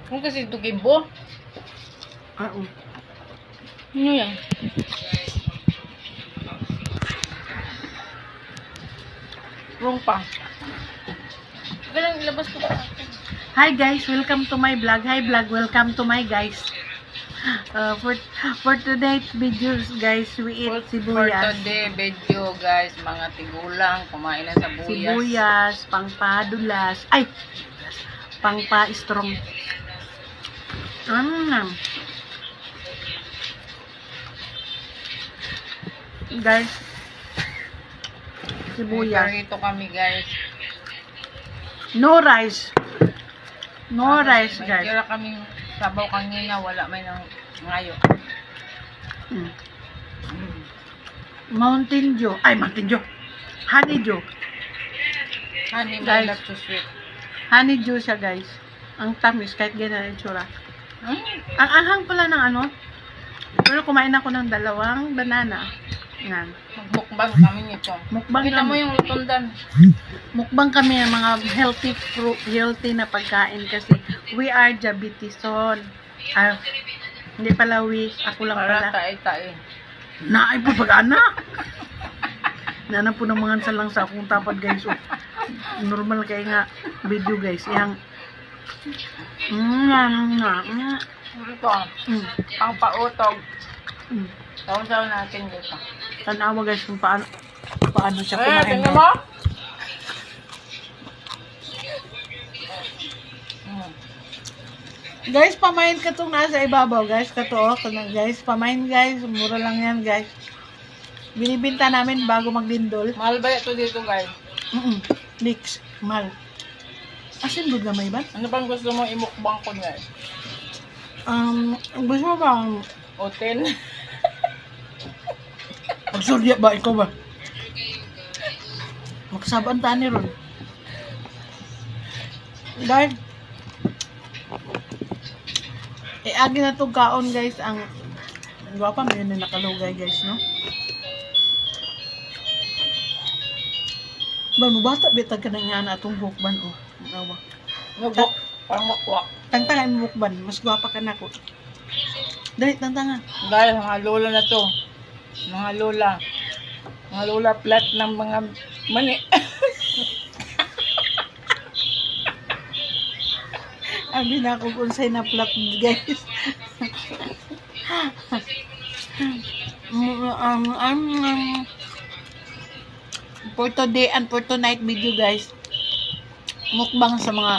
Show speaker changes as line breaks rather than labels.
Kung kasi ito kimbo.
Oo.
Ano yan? Wrong pa. Galang ilabas ko pa.
Hi guys, welcome to my vlog. Hi vlog, welcome to my guys. For today's videos guys, we eat
For
sibuyas.
today video guys, mga tigulang, kumain ng sabuyas.
Sibuyas, pangpadulas. Ay! Pangpa-strong. Guys, sibuyas.
Rito kami guys.
No rice. No rice
May
guys.
tira kami sabaw kanina, wala may nang ngayo.
Mm. Mountain Dew. Ay, Mountain Dew. Honey Dew.
Honey, my
Guys.
love to sweet.
Honey Dew siya guys. Ang tamis kahit ganyan ang itsura.
Hmm?
Ang ahang pala ng ano. Pero kumain ako ng 2 banana. Yan.
Magbukbang kami nito.
Mukbang
Kita mo
kami.
yung lutundan.
Mukbang kami ng mga healthy na pagkain kasi we are diabetison. Ah, hindi pala we. Ako lang
Para
pala.
tae-tae.
Naay po pag-ana. Nana po ng mga salang sa akong tapad guys. Oh. Normal kayo nga video guys. Yang
Ito, ang pautog. Tawon-tawon natin dito.
Tanawa guys kung paano siya
Eh,
kumain.
tingnan mo?
Guys, pamain ka itong nasa ibabaw guys. Kato oh. Guys, pamain guys. Mura lang yan guys. Binibinta namin bago magdindol.
Mahal ba ito dito guys?
Mix. Mal. Asin good na may ba?
Ano bang gusto mo imukbang ko guys?
Gusto mo ba?
Oten?
Magsurya ba? Ikaw ba? Magkasabaan tani ron. Guys, agi na itong kaon guys. Ang gwapa mo yun na nakalugay guys, no? Ba, mabata bitag ka na nga na itong bukban, oh. Awa.
Nubok. Pangukwak.
Tangtangan mo bukban. Mas gwapa ka na ko. Dali, tangtangan.
Dahil mga lola na to. Mga lola. Mga lola plat ng mga mani.
Abi na ako kung sa'y na-plot guys. For today and for tonight video guys, mukbang sa mga